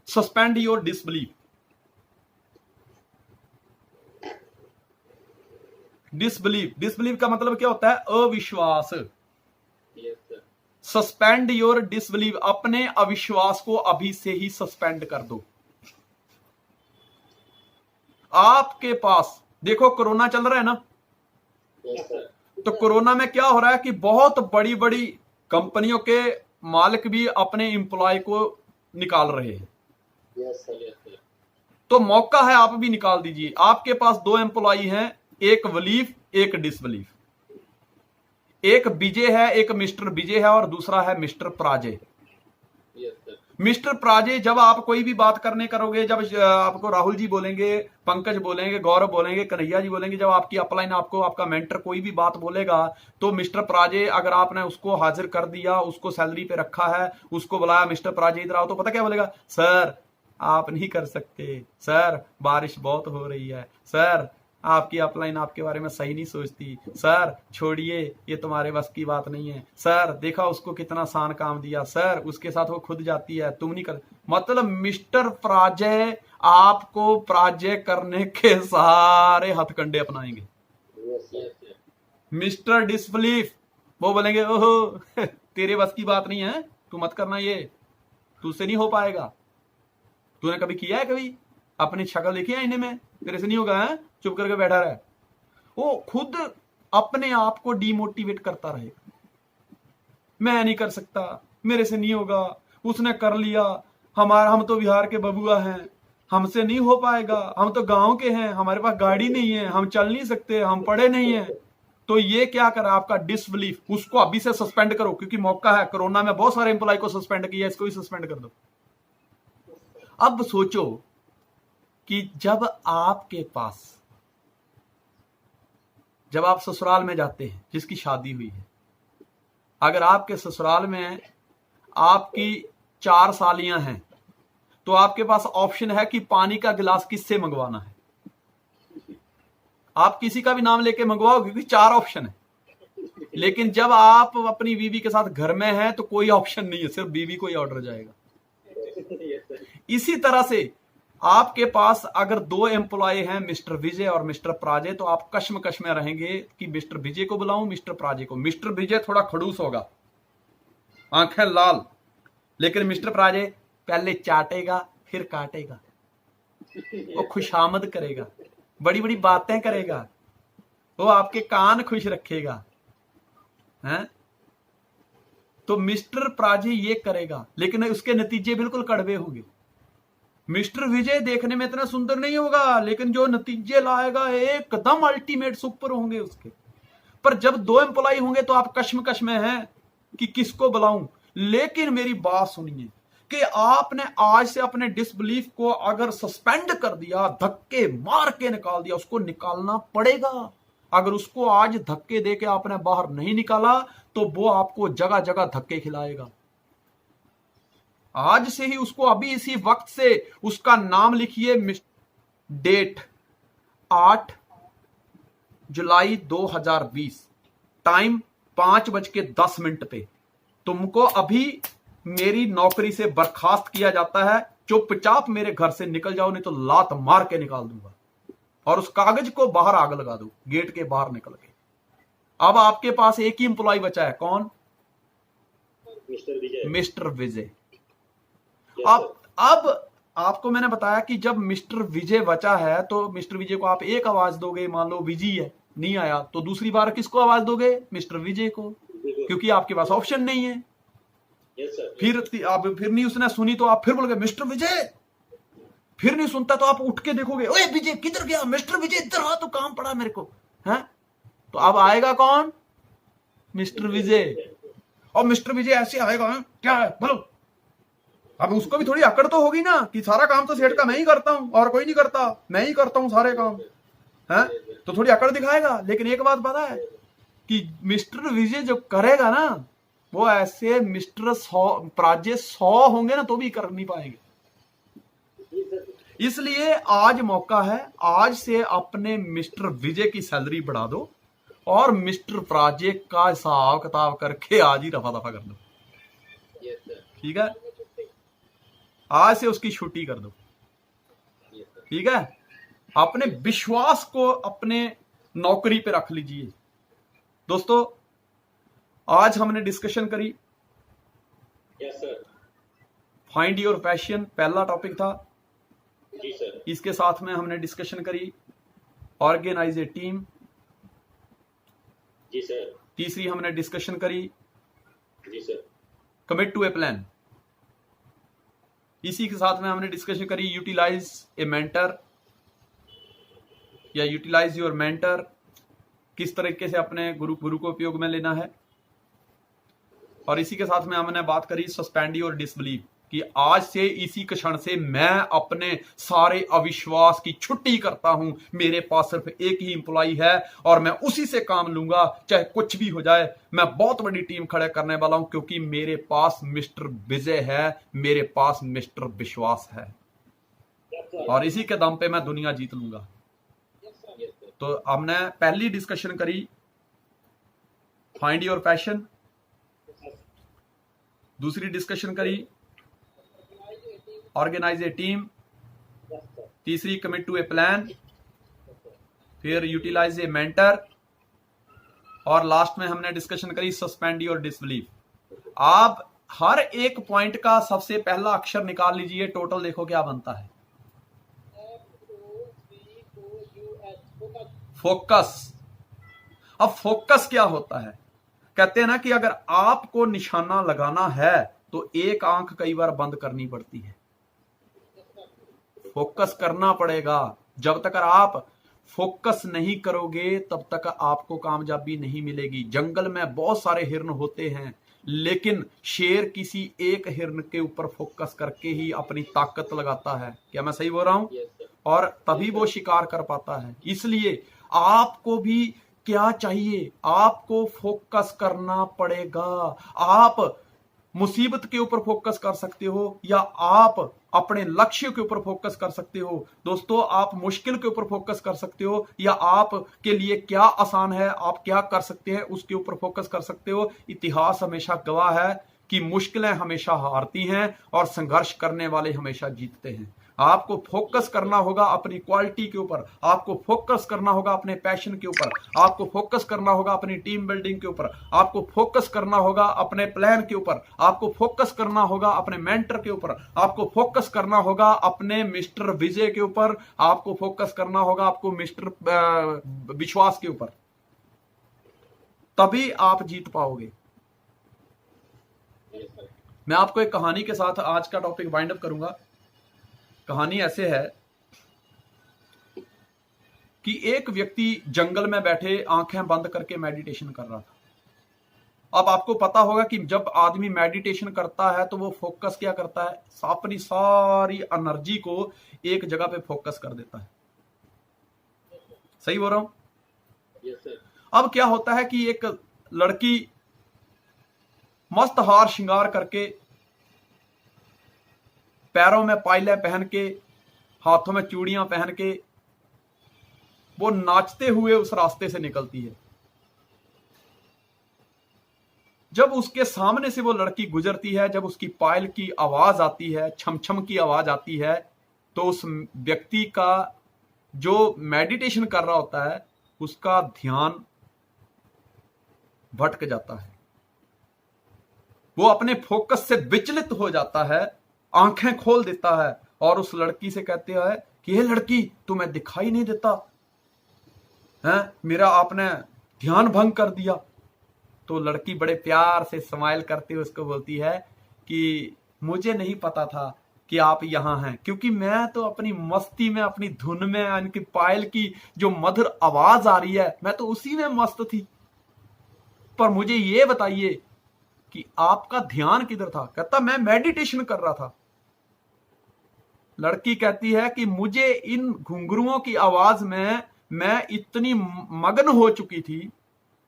Suspend your disbelief. Disbelief का मतलब क्या होता है? अविश्वास। सस्पेंड योर डिसबिलीफ, अपने अविश्वास को अभी से ही सस्पेंड कर दो। आपके पास देखो कोरोना चल रहा है ना, तो कोरोना में क्या हो रहा है कि बहुत बड़ी बड़ी कंपनियों के मालिक भी अपने एम्प्लॉय को निकाल रहे हैं। तो मौका है, आप भी निकाल दीजिए। आपके पास 2 एम्प्लॉय हैं, एक बिलीफ एक डिसबिलीफ। एक विजय है, एक मिस्टर विजय है, और दूसरा है मिस्टर पराजय। मिस्टर पराजय, जब आप कोई भी बात करने करोगे, जब आपको राहुल जी बोलेंगे, पंकज बोलेंगे, गौरव बोलेंगे, कन्हैया जी बोलेंगे, जब आपकी अपलाइन आपको आपका मेंटर कोई भी बात बोलेगा, तो मिस्टर पराजय अगर आपने उसको हाजिर कर दिया, उसको सैलरी पे रखा है, उसको बुलाया, मिस्टर पराजय इधर आओ, तो पता क्या बोलेगा? सर आप नहीं कर सकते, सर बारिश बहुत हो रही है, सर आपकी अपलाइन आपके बारे में सही नहीं सोचती, सर छोड़िए ये तुम्हारे बस की बात नहीं है, सर देखा उसको कितना आसान काम दिया, सर उसके साथ वो खुद जाती है, तुम नहीं कर। मतलब मिस्टर पराजय आपको पराजय करने के सारे हथकंडे अपनाएंगे। मिस्टर डिसबिलीफ वो बोलेंगे ओहो तेरे बस की बात नहीं है, तू मत करना, ये तुझसे नहीं हो पाएगा, तूने कभी किया है? कभी अपनी शक्ल देखी है इन्हें में? तेरे से नहीं होगा है? चुप करके बैठा रहे। वो खुद अपने आप को डिमोटिवेट करता रहेगा, मैं नहीं कर सकता, मेरे से नहीं होगा, उसने कर लिया, हम तो बिहार के बबुआ हैं, हमसे नहीं हो पाएगा, हम तो गांव के हैं, हमारे पास गाड़ी नहीं है, हम चल नहीं सकते, हम पढ़े नहीं है। तो ये क्या करा आपका डिसबिलीफ, उसको अभी से सस्पेंड करो, क्योंकि मौका है। कोरोना में बहुत सारे एम्प्लॉय को सस्पेंड किया, इसको भी सस्पेंड कर दो। अब सोचो कि जब आप ससुराल में जाते हैं, जिसकी शादी हुई है, अगर आपके ससुराल में आपकी 4 सालियां हैं, तो आपके पास ऑप्शन है कि पानी का गिलास किससे मंगवाना है। आप किसी का भी नाम लेके मंगवाओ, क्योंकि 4 ऑप्शन है। लेकिन जब आप अपनी बीवी के साथ घर में हैं, तो कोई ऑप्शन नहीं है, सिर्फ बीवी को ही ऑर्डर जाएगा। इसी तरह से आपके पास अगर 2 एम्प्लॉय हैं, मिस्टर विजय और मिस्टर पराजय, तो आप कश्मकश में रहेंगे कि मिस्टर विजय को बुलाऊं, मिस्टर पराजय को। मिस्टर विजय थोड़ा खड़ूस होगा, आंखें लाल, लेकिन मिस्टर पराजय पहले चाटेगा फिर काटेगा, वो खुशामद करेगा, बड़ी बड़ी बातें करेगा, वो आपके कान खुश रखेगा, हैं? तो मिस्टर पराजय ये करेगा, लेकिन उसके नतीजे बिल्कुल कड़वे होंगे। मिस्टर विजय देखने में इतना सुंदर नहीं होगा, लेकिन जो नतीजे लाएगा एकदम अल्टीमेट सुपर होंगे उसके। पर जब 2 एम्प्लॉय होंगे तो आप कश्मकश में हैं कि किसको बुलाऊं। लेकिन मेरी बात सुनिए कि आपने आज से अपने डिसबिलीफ को अगर सस्पेंड कर दिया, धक्के मार के निकाल दिया, उसको निकालना पड़ेगा। अगर उसको आज धक्के दे के आपने बाहर नहीं निकाला, तो वो आपको जगह जगह धक्के खिलाएगा। आज से ही उसको, अभी इसी वक्त से उसका नाम लिखिए। डेट 8 जुलाई 2020, टाइम 5:10 पे तुमको अभी मेरी नौकरी से बर्खास्त किया जाता है। चुपचाप मेरे घर से निकल जाओ, नहीं तो लात मार के निकाल दूंगा। और उस कागज को बाहर आग लगा दो, गेट के बाहर निकल के। अब आपके पास एक ही एम्प्लॉय बचा है, कौन? मिस्टर विजय। अब आपको मैंने बताया कि जब मिस्टर विजय बचा है, तो मिस्टर विजय को आप एक आवाज दोगे, मान लो विजय है, नहीं आया, तो दूसरी बार किसको आवाज दोगे? मिस्टर विजय को, क्योंकि आपके पास ऑप्शन नहीं है। फिर नहीं उसने सुनी तो आप फिर बोलोगे मिस्टर विजय, फिर नहीं सुनता तो आप उठ के देखोगे, ओए विजय किधर गया? मिस्टर विजय इधर आ, तो काम पड़ा मेरे को, है? तो अब आएगा कौन? मिस्टर विजय। और मिस्टर विजय ऐसे आएगा, क्या है बोलो। अब उसको भी थोड़ी अकड़ तो होगी ना कि सारा काम तो सेठ का मैं ही करता हूं और कोई नहीं करता, मैं ही करता हूं सारे काम, है? तो थोड़ी अकड़ दिखाएगा। लेकिन एक बात पता है कि मिस्टर विजय जो करेगा ना, वो ऐसे मिस्टर 100 होंगे ना, तो भी कर नहीं पाएंगे। इसलिए आज मौका है, आज से अपने मिस्टर विजय की सैलरी बढ़ा दो और मिस्टर पराजय का हिसाब किताब करके आज ही रफा दफा कर दो। ठीक है? आज से उसकी छुट्टी कर दो। ठीक है, अपने विश्वास को अपने नौकरी पे रख लीजिए। दोस्तों, आज हमने डिस्कशन करी फाइंड योर पैशन, पहला टॉपिक था। जी सर। इसके साथ में हमने डिस्कशन करी ऑर्गेनाइज ए टीम। जी सर। तीसरी हमने डिस्कशन करी जी sir. Commit to a plan. इसी के साथ में हमने डिस्कशन करी यूटिलाइज ए मेंटर या यूटिलाइज योर मेंटर, किस तरीके से अपने गुरु को उपयोग में लेना है। और इसी के साथ में हमने बात करी सस्पेंड योर डिसबिलीव, कि आज से इसी क्षण से मैं अपने सारे अविश्वास की छुट्टी करता हूं। मेरे पास सिर्फ एक ही एम्प्लॉय है और मैं उसी से काम लूंगा, चाहे कुछ भी हो जाए। मैं बहुत बड़ी टीम खड़े करने वाला हूं, क्योंकि मेरे पास मिस्टर विजय है, मेरे पास मिस्टर विश्वास है, और इसी के दम पे मैं दुनिया जीत लूंगा। तो हमने पहली डिस्कशन करी फाइंड योर पैशन, दूसरी डिस्कशन करी ऑर्गेनाइज ए टीम, तीसरी कमिट टू ए प्लान, फिर यूटिलाइज ए मेंटर, और लास्ट में हमने डिस्कशन करी सस्पेंड योर डिसबिलीव। आप हर एक पॉइंट का सबसे पहला अक्षर निकाल लीजिए, टोटल देखो क्या बनता है। फोकस। अब फोकस क्या होता है? कहते हैं ना कि अगर आपको निशाना लगाना है तो एक आंख कई बार बंद करनी पड़ती है। फोकस करना पड़ेगा। जब तक आप फोकस नहीं करोगे तब तक आपको कामयाबी नहीं मिलेगी। जंगल में बहुत सारे हिरन होते हैं, लेकिन शेर किसी एक हिरन के ऊपर फोकस करके ही अपनी ताकत लगाता है। क्या मैं सही बोल रहा हूं? और तभी वो शिकार कर पाता है। इसलिए आपको भी क्या चाहिए? आपको फोकस करना पड़ेगा। आप मुसीबत के ऊपर फोकस कर सकते हो या आप अपने लक्ष्य के ऊपर फोकस कर सकते हो। दोस्तों, आप मुश्किल के ऊपर फोकस कर सकते हो या आप के लिए क्या आसान है, आप क्या कर सकते हैं, उसके ऊपर फोकस कर सकते हो। इतिहास हमेशा गवाह है कि मुश्किलें हमेशा हारती हैं और संघर्ष करने वाले हमेशा जीतते हैं। आपको फोकस करना होगा अपनी क्वालिटी के ऊपर, आपको फोकस करना होगा अपने पैशन के ऊपर, आपको फोकस करना होगा अपनी टीम बिल्डिंग के ऊपर, आपको फोकस करना होगा अपने प्लान के ऊपर, आपको फोकस करना होगा अपने मेंटर के ऊपर, आपको फोकस करना होगा अपने मिस्टर विजय के ऊपर, आपको फोकस करना होगा आपको मिस्टर विश्वास के ऊपर। तभी आप जीत पाओगे। मैं आपको एक कहानी के साथ आज का टॉपिक वाइंड अप करूंगा। कहानी ऐसे है कि एक व्यक्ति जंगल में बैठे आंखें बंद करके मेडिटेशन कर रहा था। अब आपको पता होगा कि जब आदमी मेडिटेशन करता है तो वो फोकस क्या करता है? अपनी सारी एनर्जी को एक जगह पे फोकस कर देता है। सही बोल रहा हूं? Yes sir. अब क्या होता है कि एक लड़की मस्त हार श्रृंगार करके, पैरों में पायलें पहन के, हाथों में चूड़ियां पहन के, वो नाचते हुए उस रास्ते से निकलती है। जब उसके सामने से वो लड़की गुजरती है, जब उसकी पायल की आवाज आती है, छम छम की आवाज आती है, तो उस व्यक्ति का जो मेडिटेशन कर रहा होता है उसका ध्यान भटक जाता है। वो अपने फोकस से विचलित हो जाता है, आंखें खोल देता है और उस लड़की से कहते हैं कि ये लड़की, तुम्हें दिखाई नहीं देता है? मेरा आपने ध्यान भंग कर दिया। तो लड़की बड़े प्यार से स्माइल करते हुए उसको बोलती है कि मुझे नहीं पता था कि आप यहां हैं, क्योंकि मैं तो अपनी मस्ती में, अपनी धुन में, इनकी पायल की जो मधुर आवाज आ रही है, मैं तो उसी में मस्त थी। पर मुझे ये बताइए कि आपका ध्यान किधर था? कहता मैं मेडिटेशन कर रहा था। लड़की कहती है कि मुझे इन घुंघरुओं की आवाज में मैं इतनी मगन हो चुकी थी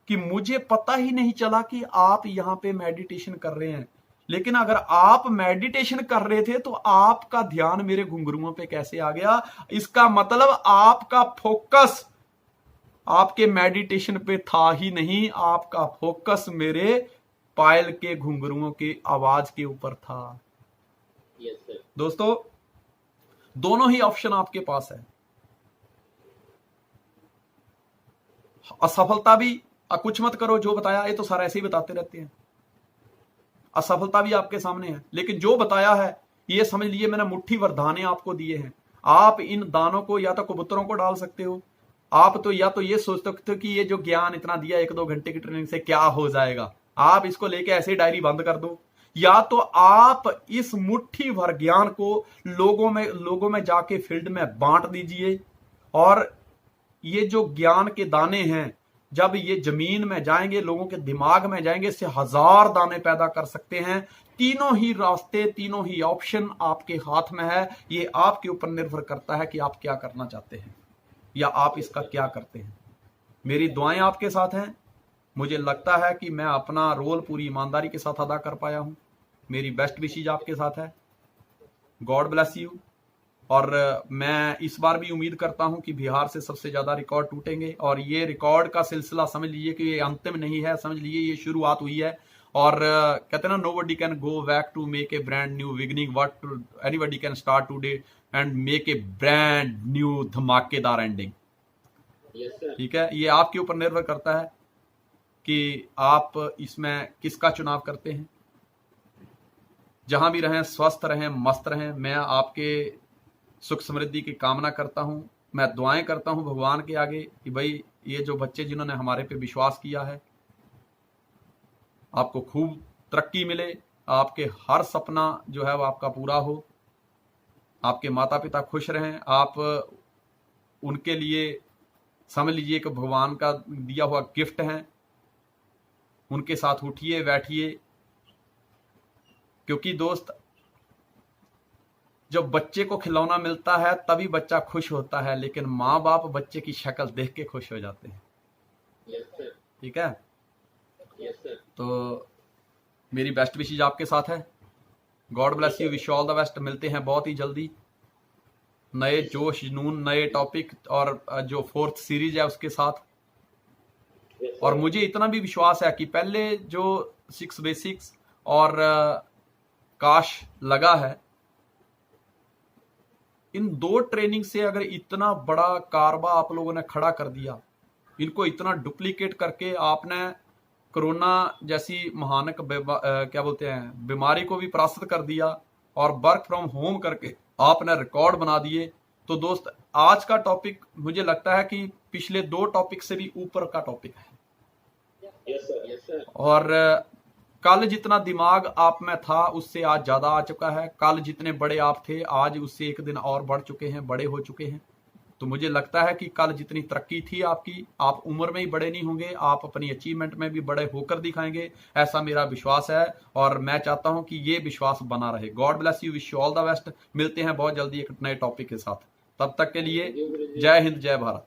कि मुझे पता ही नहीं चला कि आप यहां पे मेडिटेशन कर रहे हैं। लेकिन अगर आप मेडिटेशन कर रहे थे तो आपका ध्यान मेरे घुंघरुओं पे कैसे आ गया? इसका मतलब आपका फोकस आपके मेडिटेशन पे था ही नहीं, आपका फोकस मेरे पायल के घुंघरुओं की आवाज के ऊपर था। Yes sir. दोस्तों दोनों ही ऑप्शन आपके पास है। असफलता भी, कुछ मत करो जो बताया, ये तो सारा ऐसे ही बताते रहते हैं। असफलता भी आपके सामने है, लेकिन जो बताया है ये समझ लीजिए मैंने मुट्ठी भर दाने आपको दिए हैं। आप इन दानों को या तो कबूतरों को डाल सकते हो, आप तो या तो ये सोच सकते हो कि ये जो ज्ञान इतना दिया 1-2 घंटे की ट्रेनिंग से क्या हो जाएगा, आप इसको लेके ऐसे ही डायरी बंद कर दो, या तो आप इस मुट्ठी भर ज्ञान को लोगों में जाके फील्ड में बांट दीजिए। और ये जो ज्ञान के दाने हैं जब ये जमीन में जाएंगे, लोगों के दिमाग में जाएंगे, इससे 1000 दाने पैदा कर सकते हैं। तीनों ही रास्ते, तीनों ही ऑप्शन आपके हाथ में है। ये आपके ऊपर निर्भर करता है कि आप क्या करना चाहते हैं या आप इसका क्या करते हैं। मेरी दुआएं आपके साथ हैं। मुझे लगता है कि मैं अपना रोल पूरी ईमानदारी के साथ अदा कर पाया हूं। मेरी बेस्ट विशेज आपके साथ है। God bless you. और मैं इस बार भी उम्मीद करता हूं कि बिहार से सबसे ज्यादा रिकॉर्ड टूटेंगे, और ये रिकॉर्ड का सिलसिला समझ लीजिए कि ये अंतिम नहीं है, समझ लीजिए ये शुरुआत हुई है। और कहते हैं ना, nobody can go back to make a brand new beginning, what anybody can start today and make a brand new धमाकेदार एंडिंग। ठीक है, ये आपके ऊपर निर्भर करता है कि आप इसमें किसका चुनाव करते हैं। जहां भी रहें, स्वस्थ रहें, मस्त रहें। मैं आपके सुख समृद्धि की कामना करता हूं। मैं दुआएं करता हूं भगवान के आगे कि भाई ये जो बच्चे जिन्होंने हमारे पे विश्वास किया है, आपको खूब तरक्की मिले, आपके हर सपना जो है वो आपका पूरा हो, आपके माता पिता खुश रहें, आप उनके लिए समझ लीजिए कि भगवान का दिया हुआ गिफ्ट है। उनके साथ उठिए बैठिए, क्योंकि दोस्त जब बच्चे को खिलौना मिलता है तभी बच्चा खुश होता है, लेकिन माँ बाप बच्चे की शक्ल देख के खुश हो जाते हैं। ठीक है, तो मेरी बेस्ट विशेज आपके साथ है। God bless you, wish all the best. मिलते हैं बहुत ही जल्दी नए जोश जुनून, नए टॉपिक और जो 4th सीरीज है उसके साथ। और मुझे इतना भी विश्वास है कि पहले जो 6 बेसिक्स और काश लगा है, इन 2 ट्रेनिंग से अगर इतना बड़ा कारबा आप लोगों ने खड़ा कर दिया, इनको इतना डुप्लीकेट करके आपने कोरोना जैसी महानक क्या बोलते हैं बीमारी को भी परास्त कर दिया, और वर्क फ्रॉम होम करके आपने रिकॉर्ड बना दिए, तो दोस्त आज का टॉपिक मुझे लगता है कि पिछले 2 टॉपिक से भी ऊपर का टॉपिक है। yes sir। और कल जितना दिमाग आप में था उससे आज ज्यादा आ चुका है। कल जितने बड़े आप थे आज उससे एक दिन और बढ़ चुके हैं, बड़े हो चुके हैं। तो मुझे लगता है कि कल जितनी तरक्की थी आपकी, आप उम्र में ही बड़े नहीं होंगे, आप अपनी अचीवमेंट में भी बड़े होकर दिखाएंगे, ऐसा मेरा विश्वास है। और मैं चाहता हूं कि ये विश्वास बना रहे। God bless you, wish you all the best. मिलते हैं बहुत जल्दी एक नए टॉपिक के साथ। तब तक के लिए जय हिंद, जय भारत।